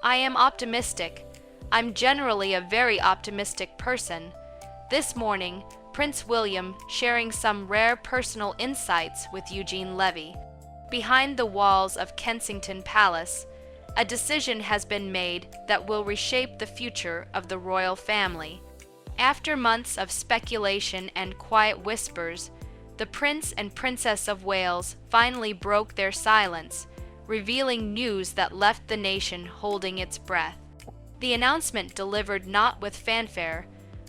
I am optimistic. I'm generally a very optimistic person. This morning, Prince William sharing some rare personal insights with Eugene Levy. Behind the walls of Kensington Palace, a decision has been made that will reshape the future of the royal family. After months of speculation and quiet whispers, the Prince and Princess of Wales finally broke their silence, revealing news that left the nation holding its breath. The announcement, delivered not with fanfare,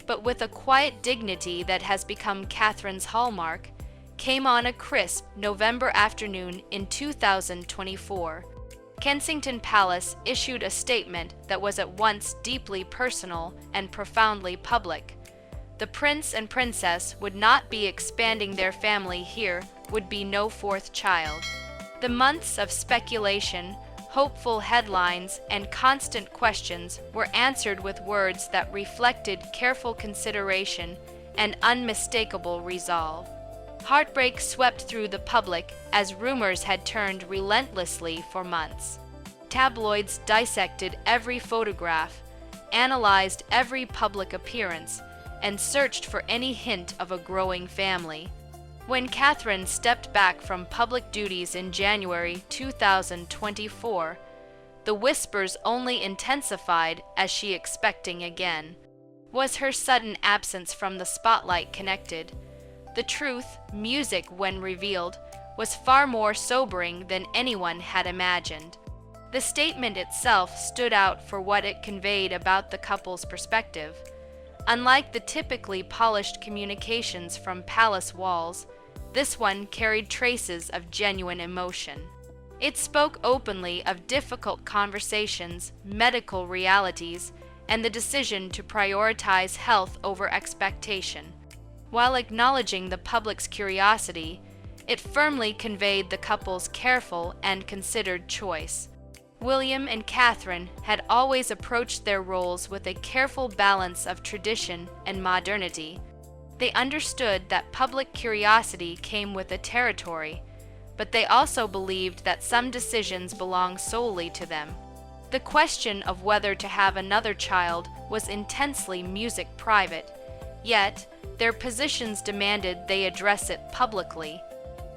but with a quiet dignity that has become Catherine's hallmark, came on a crisp November afternoon in 2024. Kensington Palace issued a statement that was at once deeply personal and profoundly public. The Prince and Princess would not be expanding their family here, would be no fourth child. The months of speculation, hopeful headlines, and constant questions were answered with words that reflected careful consideration and unmistakable resolve. Heartbreak swept through the public as rumors had turned relentlessly for months. Tabloids dissected every photograph, analyzed every public appearance, and searched for any hint of a growing family. When Catherine stepped back from public duties in January 2024, the whispers only intensified as she expecting again. Was her sudden absence from the spotlight connected? The truth, music when revealed, was far more sobering than anyone had imagined. The statement itself stood out for what it conveyed about the couple's perspective. Unlike the typically polished communications from palace walls, this one carried traces of genuine emotion. It spoke openly of difficult conversations, medical realities, and the decision to prioritize health over expectation. While acknowledging the public's curiosity, it firmly conveyed the couple's careful and considered choice. William and Catherine had always approached their roles with a careful balance of tradition and modernity. They understood that public curiosity came with the territory, but they also believed that some decisions belonged solely to them. The question of whether to have another child was intensely music private, yet their positions demanded they address it publicly.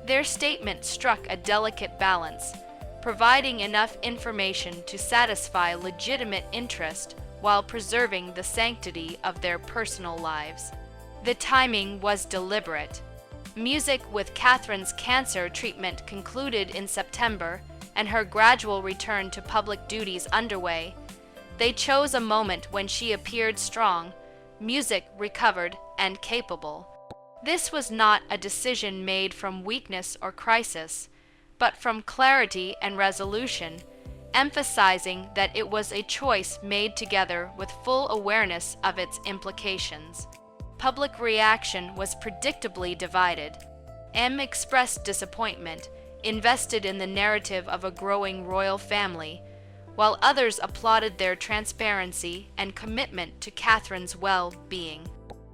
Their statement struck a delicate balance, providing enough information to satisfy legitimate interest while preserving the sanctity of their personal lives. The timing was deliberate. Music with Catherine's cancer treatment concluded in September and her gradual return to public duties underway. They chose a moment when she appeared strong, music recovered, and capable. This was not a decision made from weakness or crisis, but from clarity and resolution, emphasizing that it was a choice made together with full awareness of its implications. Public reaction was predictably divided. M expressed disappointment, invested in the narrative of a growing royal family, while others applauded their transparency and commitment to Catherine's well-being.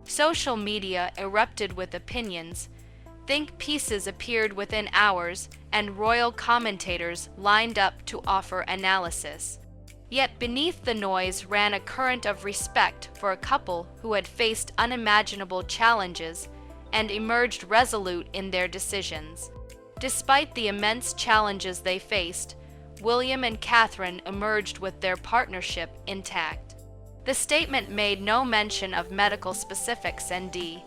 Social media erupted with opinions. Think pieces appeared within hours, and royal commentators lined up to offer analysis. Yet beneath the noise ran a current of respect for a couple who had faced unimaginable challenges and emerged resolute in their decisions. Despite the immense challenges they faced, William and Catherine emerged with their partnership intact. The statement made no mention of medical specifics, ND.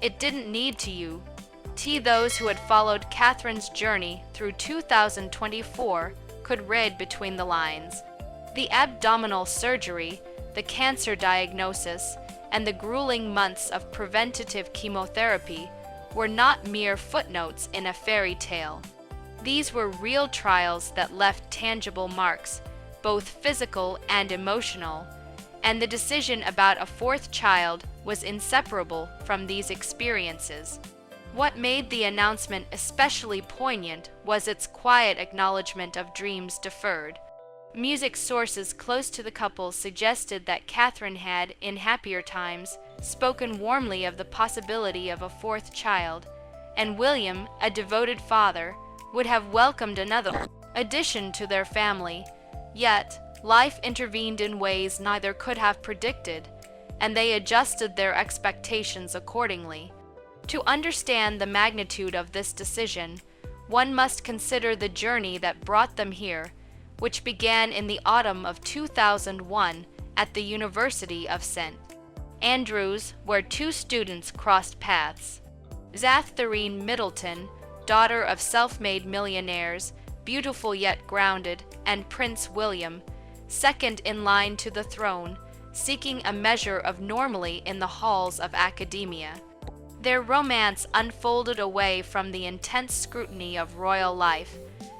It didn't need to. Those who had followed Catherine's journey through 2024 could read between the lines. The abdominal surgery, the cancer diagnosis, and the grueling months of preventative chemotherapy were not mere footnotes in a fairy tale. These were real trials that left tangible marks, both physical and emotional, and the decision about a fourth child was inseparable from these experiences. What made the announcement especially poignant was its quiet acknowledgement of dreams deferred. Music sources close to the couple suggested that Catherine had, in happier times, spoken warmly of the possibility of a fourth child, and William, a devoted father, would have welcomed another addition to their family. Yet, life intervened in ways neither could have predicted, and they adjusted their expectations accordingly. To understand the magnitude of this decision, one must consider the journey that brought them here, which began in the autumn of 2001 at the University of St. Andrews, where two students crossed paths. Catherine Middleton, daughter of self-made millionaires, beautiful yet grounded, and Prince William, second in line to the throne, seeking a measure of normalcy in the halls of academia. Their romance unfolded away from the intense scrutiny of royal life,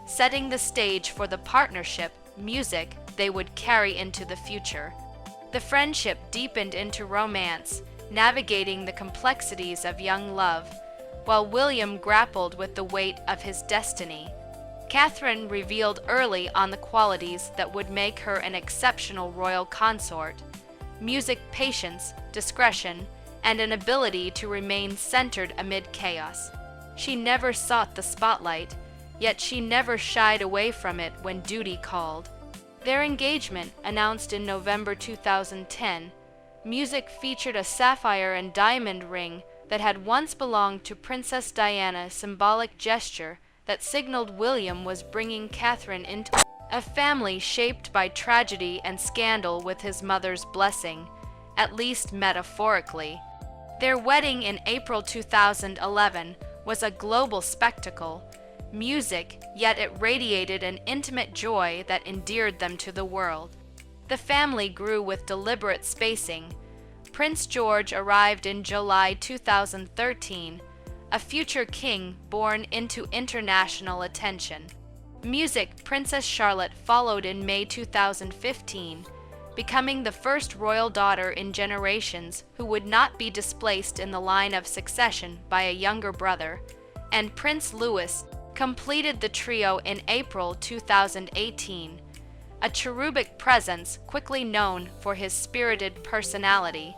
setting the stage for the partnership, music, they would carry into the future. The friendship deepened into romance, navigating the complexities of young love, while William grappled with the weight of his destiny. Catherine revealed early on the qualities that would make her an exceptional royal consort: music, patience, discretion, and an ability to remain centered amid chaos. She never sought the spotlight, yet she never shied away from it when duty called. Their engagement, announced in November 2010, music featured a sapphire and diamond ring that had once belonged to Princess Diana, a symbolic gesture that signaled William was bringing Catherine into a family shaped by tragedy and scandal with his mother's blessing, at least metaphorically. Their wedding in April 2011 was a global spectacle, music, yet it radiated an intimate joy that endeared them to the world. The family grew with deliberate spacing. Prince George arrived in July 2013, a future king born into international attention. Music, Princess Charlotte followed in May 2015, becoming the first royal daughter in generations who would not be displaced in the line of succession by a younger brother, and Prince Louis completed the trio in April 2018, a cherubic presence quickly known for his spirited personality.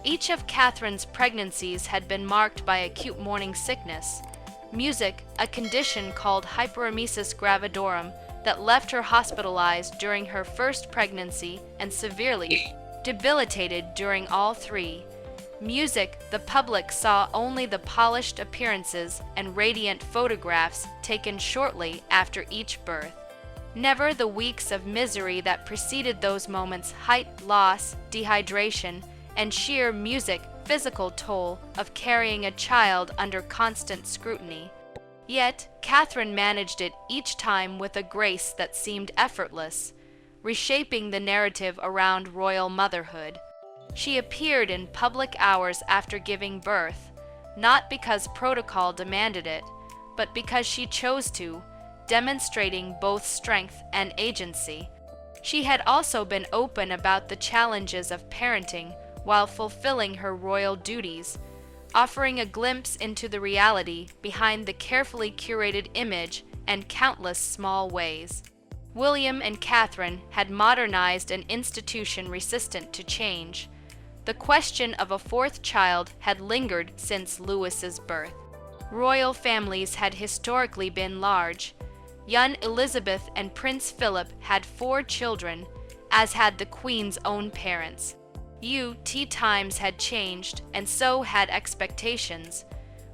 Each of Catherine's pregnancies had been marked by acute morning sickness. Music, a condition called hyperemesis gravidorum that left her hospitalized during her first pregnancy and severely debilitated during all three. Music, the public saw only the polished appearances and radiant photographs taken shortly after each birth. Never the weeks of misery that preceded those moments: height loss, dehydration, and sheer music physical toll of carrying a child under constant scrutiny. Yet, Catherine managed it each time with a grace that seemed effortless, reshaping the narrative around royal motherhood. She appeared in public hours after giving birth, not because protocol demanded it, but because she chose to, demonstrating both strength and agency. She had also been open about the challenges of parenting while fulfilling her royal duties, offering a glimpse into the reality behind the carefully curated image and countless small ways. William and Catherine had modernized an institution resistant to change. The question of a fourth child had lingered since Louis's birth. Royal families had historically been large. Young Elizabeth and Prince Philip had 4 children, as had the Queen's own parents. Times had changed, and so had expectations.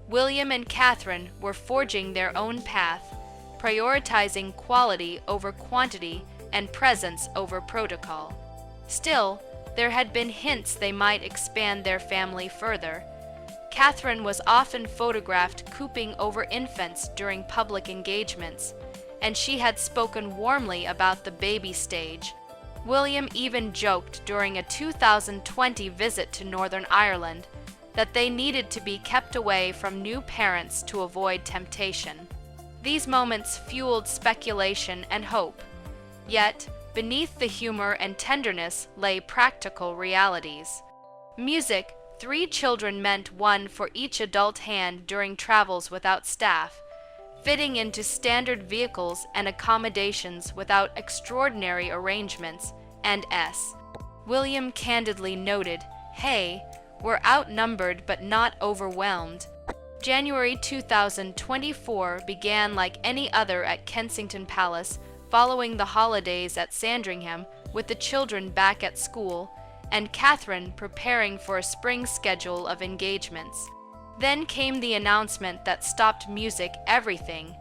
William and Catherine were forging their own path, prioritizing quality over quantity and presence over protocol. Still, there had been hints they might expand their family further. Catherine was often photographed cooping over infants during public engagements, and she had spoken warmly about the baby stage. William even joked during a 2020 visit to Northern Ireland that they needed to be kept away from new parents to avoid temptation. These moments fueled speculation and hope. Yet, beneath the humor and tenderness lay practical realities. Music, 3 children meant one for each adult hand during travels without staff, fitting into standard vehicles and accommodations without extraordinary arrangements, and William candidly noted, "Hey, we're outnumbered but not overwhelmed." January 2024 began like any other at Kensington Palace following the holidays at Sandringham, with the children back at school, and Catherine preparing for a spring schedule of engagements. Then came the announcement that stopped music everything.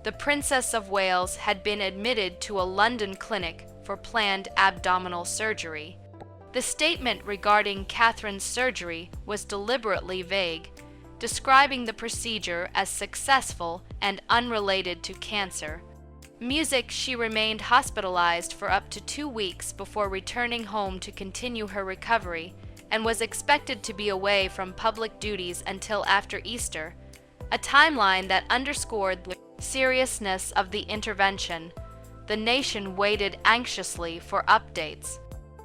The Princess of Wales had been admitted to a London clinic for planned abdominal surgery. The statement regarding Catherine's surgery was deliberately vague, describing the procedure as successful and unrelated to cancer. Music, she remained hospitalized for up to 2 weeks before returning home to continue her recovery, and was expected to be away from public duties until after Easter, a timeline that underscored the seriousness of the intervention. The nation waited anxiously for updates.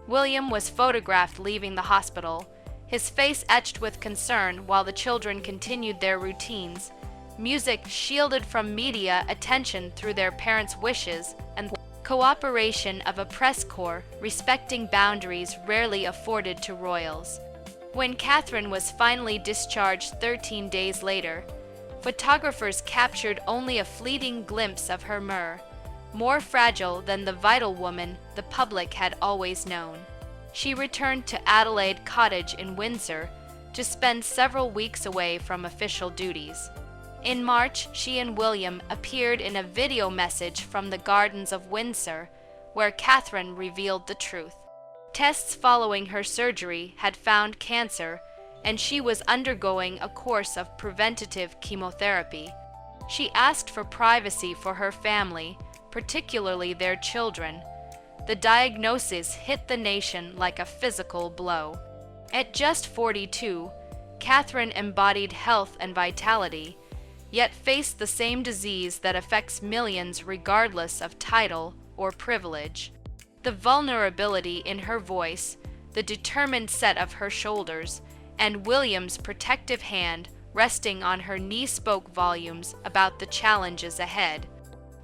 William was photographed leaving the hospital, his face etched with concern while the children continued their routines, music shielded from media attention through their parents' wishes and cooperation of a press corps respecting boundaries rarely afforded to royals. When Catherine was finally discharged 13 days later, photographers captured only a fleeting glimpse of her more fragile than the vital woman the public had always known. She returned to Adelaide Cottage in Windsor to spend several weeks away from official duties. In March, she and William appeared in a video message from the gardens of Windsor, where Catherine revealed the truth. Tests following her surgery had found cancer, and she was undergoing a course of preventative chemotherapy. She asked for privacy for her family, particularly their children. The diagnosis hit the nation like a physical blow. At just 42, Catherine embodied health and vitality, yet faced the same disease that affects millions regardless of title or privilege. The vulnerability in her voice, the determined set of her shoulders, and William's protective hand resting on her knee spoke volumes about the challenges ahead.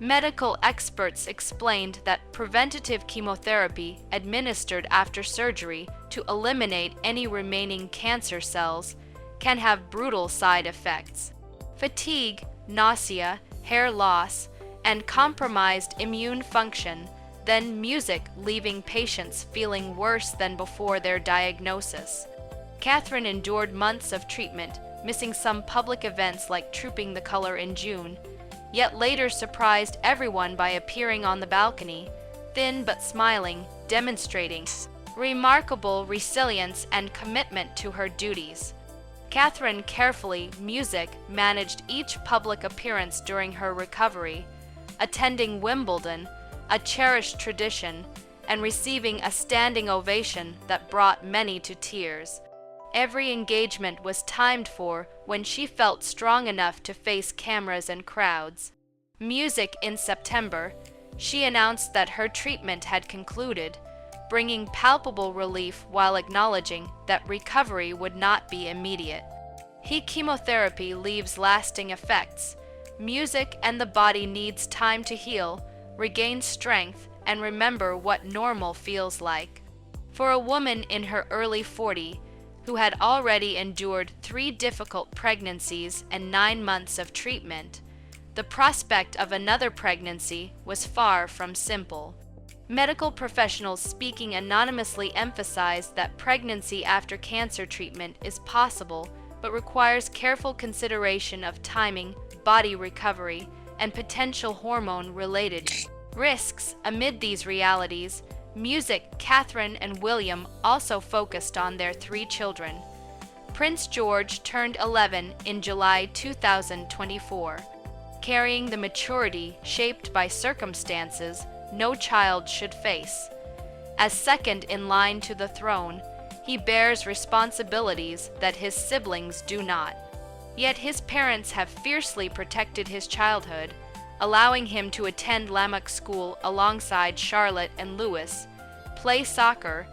Medical experts explained that preventative chemotherapy administered after surgery to eliminate any remaining cancer cells can have brutal side effects. Fatigue, nausea, hair loss, and compromised immune function, then music leaving patients feeling worse than before their diagnosis. Catherine endured months of treatment, missing some public events like Trooping the Color in June, yet later surprised everyone by appearing on the balcony, thin but smiling, demonstrating remarkable resilience and commitment to her duties. Catherine carefully, music, managed each public appearance during her recovery, attending Wimbledon, a cherished tradition, and receiving a standing ovation that brought many to tears. Every engagement was timed for when she felt strong enough to face cameras and crowds. Music in September, she announced that her treatment had concluded, bringing palpable relief while acknowledging that recovery would not be immediate. Chemotherapy leaves lasting effects. Music and the body needs time to heal, regain strength, and remember what normal feels like. For a woman in her early 40s, who had already endured 3 difficult pregnancies and 9 months of treatment, the prospect of another pregnancy was far from simple. Medical professionals speaking anonymously emphasized that pregnancy after cancer treatment is possible but requires careful consideration of timing, body recovery, and potential hormone-related risks. Amid these realities, music, Catherine and William also focused on their 3 children. Prince George turned 11 in July 2024, carrying the maturity shaped by circumstances no child should face. As second in line to the throne, he bears responsibilities that his siblings do not. Yet his parents have fiercely protected his childhood, allowing him to attend Lammock School alongside Charlotte and Louis, play soccer,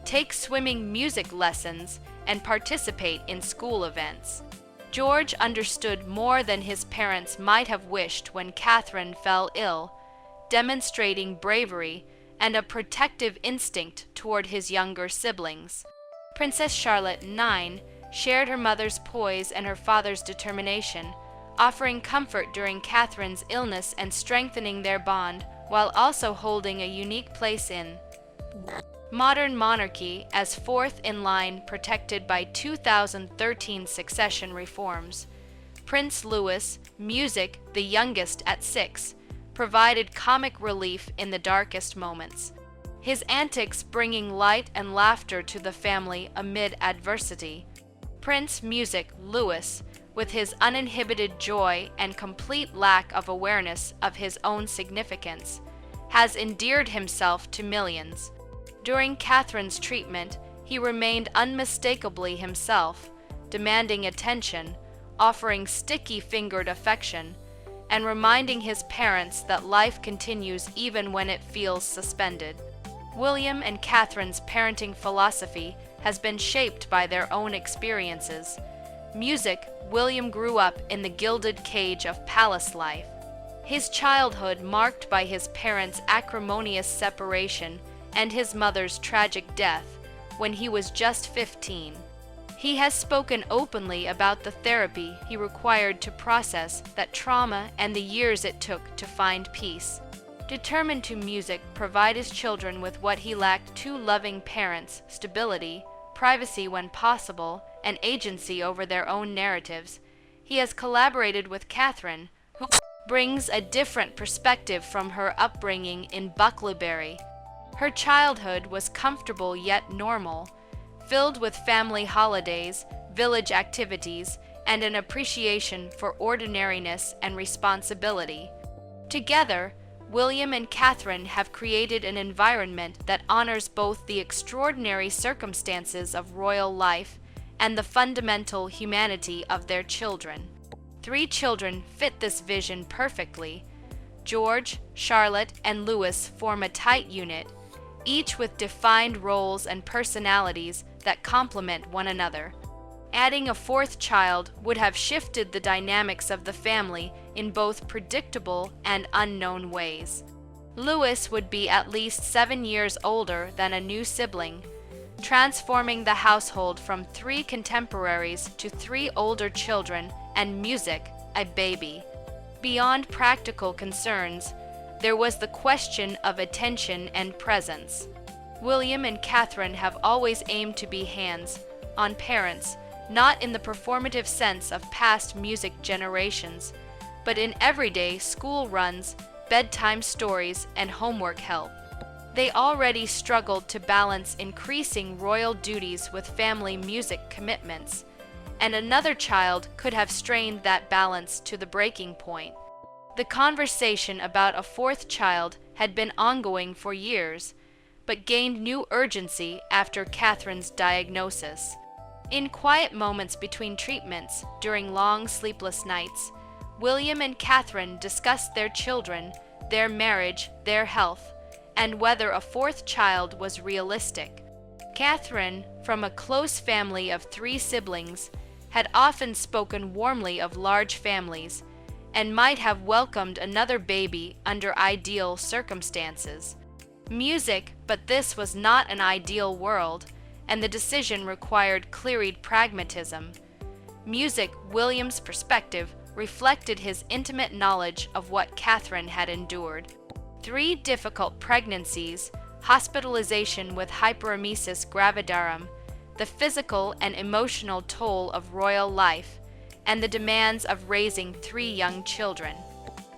take swimming music lessons, and participate in school events. George understood more than his parents might have wished when Catherine fell ill, demonstrating bravery and a protective instinct toward his younger siblings. Princess Charlotte, 9, shared her mother's poise and her father's determination, offering comfort during Catherine's illness and strengthening their bond, while also holding a unique place in Modern monarchy as fourth in line protected by 2013 succession reforms. Prince Louis, music, the youngest at 6, provided comic relief in the darkest moments, his antics bringing light and laughter to the family amid adversity. Prince Music Louis, with his uninhibited joy and complete lack of awareness of his own significance, has endeared himself to millions. During Catherine's treatment, he remained unmistakably himself, demanding attention, offering sticky-fingered affection, and reminding his parents that life continues even when it feels suspended. William and Catherine's parenting philosophy has been shaped by their own experiences. Music, William grew up in the gilded cage of palace life. His childhood marked by his parents' acrimonious separation and his mother's tragic death when he was just 15. He has spoken openly about the therapy he required to process that trauma and the years it took to find peace. Determined to music provide his children with what he lacked: two loving parents, stability, privacy when possible, and agency over their own narratives, he has collaborated with Catherine, who brings a different perspective from her upbringing in Bucklebury. Her childhood was comfortable yet normal, filled with family holidays, village activities, and an appreciation for ordinariness and responsibility. Together, William and Catherine have created an environment that honors both the extraordinary circumstances of royal life and the fundamental humanity of their children. 3 children fit this vision perfectly. George, Charlotte, and Louis form a tight unit, each with defined roles and personalities that complement one another. Adding a 4th child would have shifted the dynamics of the family in both predictable and unknown ways. Louis would be at least 7 years older than a new sibling, transforming the household from 3 contemporaries to 3 older children and music, a baby. Beyond practical concerns, there was the question of attention and presence. William and Catherine have always aimed to be hands-on parents, not in the performative sense of past music generations, but in everyday school runs, bedtime stories, and homework help. They already struggled to balance increasing royal duties with family music commitments, and another child could have strained that balance to the breaking point. The conversation about a 4th child had been ongoing for years, but gained new urgency after Catherine's diagnosis. In quiet moments between treatments, during long sleepless nights, William and Catherine discussed their children, their marriage, their health, and whether a 4th child was realistic. Catherine, from a close family of 3 siblings, had often spoken warmly of large families, and might have welcomed another baby under ideal circumstances. Music, but this was not an ideal world, and the decision required clear-eyed pragmatism. Music, William's perspective, reflected his intimate knowledge of what Catherine had endured. 3 difficult pregnancies, hospitalization with hyperemesis gravidarum, the physical and emotional toll of royal life, and the demands of raising 3 young children.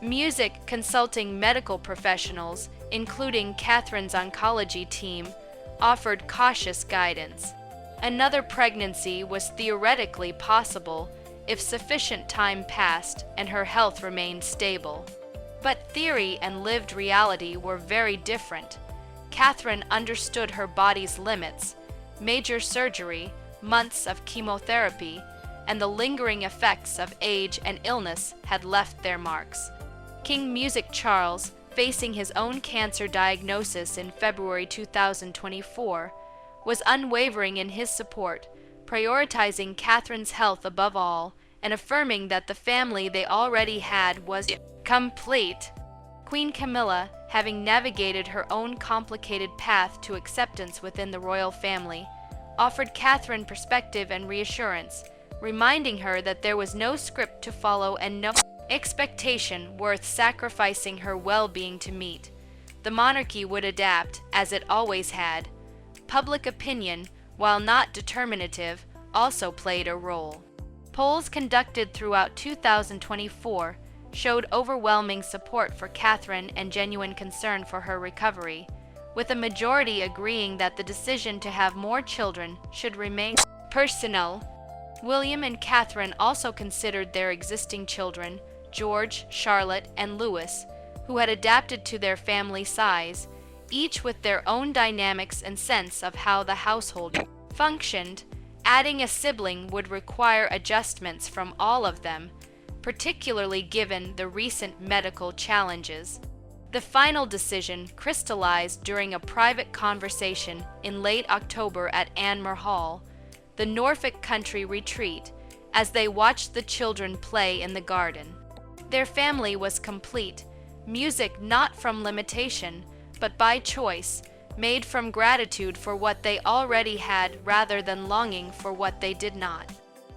Music, consulting medical professionals, including Catherine's oncology team, offered cautious guidance. Another pregnancy was theoretically possible if sufficient time passed and her health remained stable. But theory and lived reality were very different. Catherine understood her body's limits. Major surgery, months of chemotherapy, and the lingering effects of age and illness had left their marks. King Music Charles, facing his own cancer diagnosis in February 2024, was unwavering in his support, prioritizing Catherine's health above all, and affirming that the family they already had was complete. Queen Camilla, having navigated her own complicated path to acceptance within the royal family, offered Catherine perspective and reassurance, reminding her that there was no script to follow and no expectation worth sacrificing her well-being to meet. the monarchy would adapt, as it always had. Public opinion, while not determinative, also played a role. Polls conducted throughout 2024 showed overwhelming support for Catherine and genuine concern for her recovery, with a majority agreeing that the decision to have more children should remain personal. William and Catherine also considered their existing children, George, Charlotte, and Louis, who had adapted to their family size, each with their own dynamics and sense of how the household functioned. Adding a sibling would require adjustments from all of them, particularly given the recent medical challenges. The final decision crystallized during a private conversation in late October at Anmer Hall, the Norfolk country retreat, as they watched the children play in the garden. Their family was complete, music not from limitation, but by choice, made from gratitude for what they already had rather than longing for what they did not.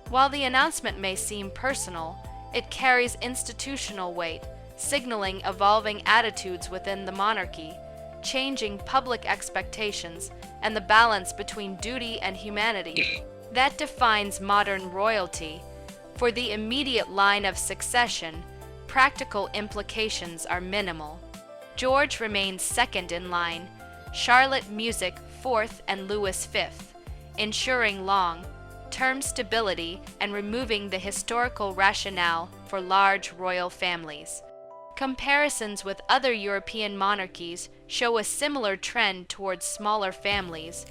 While the announcement may seem personal, it carries institutional weight, signaling evolving attitudes within the monarchy, changing public expectations, and the balance between duty and humanity that defines modern royalty. For the immediate line of succession, practical implications are minimal. George remains second in line, Charlotte Music fourth, and Louis fifth, ensuring long-term stability and removing the historical rationale for large royal families. Comparisons with other European monarchies show a similar trend towards smaller families,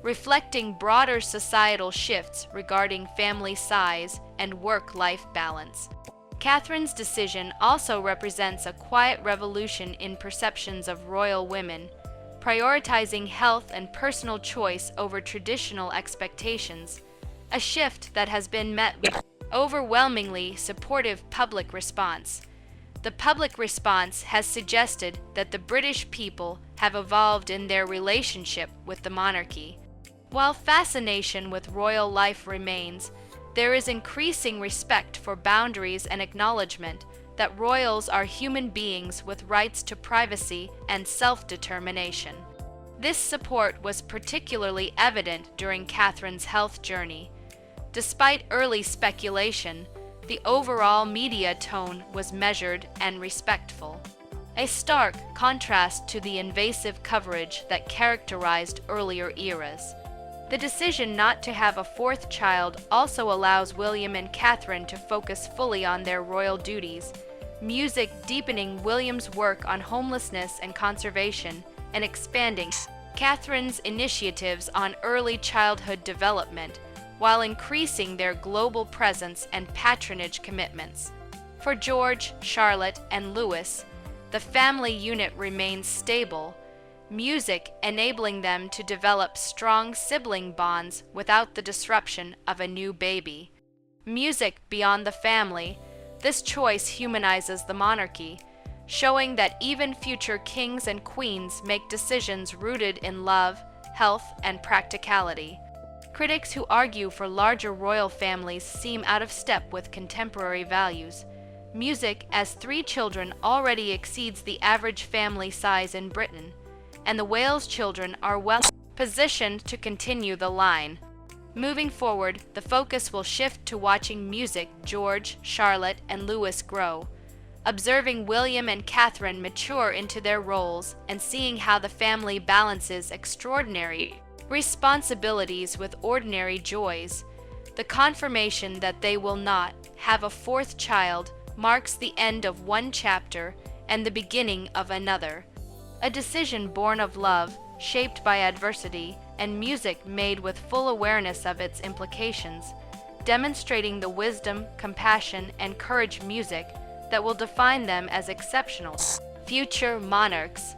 reflecting broader societal shifts regarding family size and work-life balance. Catherine's decision also represents a quiet revolution in perceptions of royal women, prioritizing health and personal choice over traditional expectations, a shift that has been met with overwhelmingly supportive public response. The public response has suggested that the British people have evolved in their relationship with the monarchy. While fascination with royal life remains, there is increasing respect for boundaries and acknowledgement that royals are human beings with rights to privacy and self-determination. This support was particularly evident during Catherine's health journey. Despite early speculation, the overall media tone was measured and respectful, a stark contrast to the invasive coverage that characterized earlier eras. The decision not to have a fourth child also allows William and Catherine to focus fully on their royal duties, music deepening William's work on homelessness and conservation, and expanding Catherine's initiatives on early childhood development, while increasing their global presence and patronage commitments. For George, Charlotte, and Louis, the family unit remains stable, music enabling them to develop strong sibling bonds without the disruption of a new baby. Music beyond the family, this choice humanizes the monarchy, showing that even future kings and queens make decisions rooted in love, health, and practicality. Critics who argue for larger royal families seem out of step with contemporary values. Music, as 3 children, already exceeds the average family size in Britain, and the Wales children are well positioned to continue the line. Moving forward, the focus will shift to watching music George, Charlotte, and Louis grow, observing William and Catherine mature into their roles and seeing how the family balances extraordinary responsibilities with ordinary joys. The confirmation that they will not have a fourth child marks the end of one chapter and the beginning of another. A decision born of love, shaped by adversity, and music made with full awareness of its implications, demonstrating the wisdom, compassion, and courage music that will define them as exceptional future monarchs.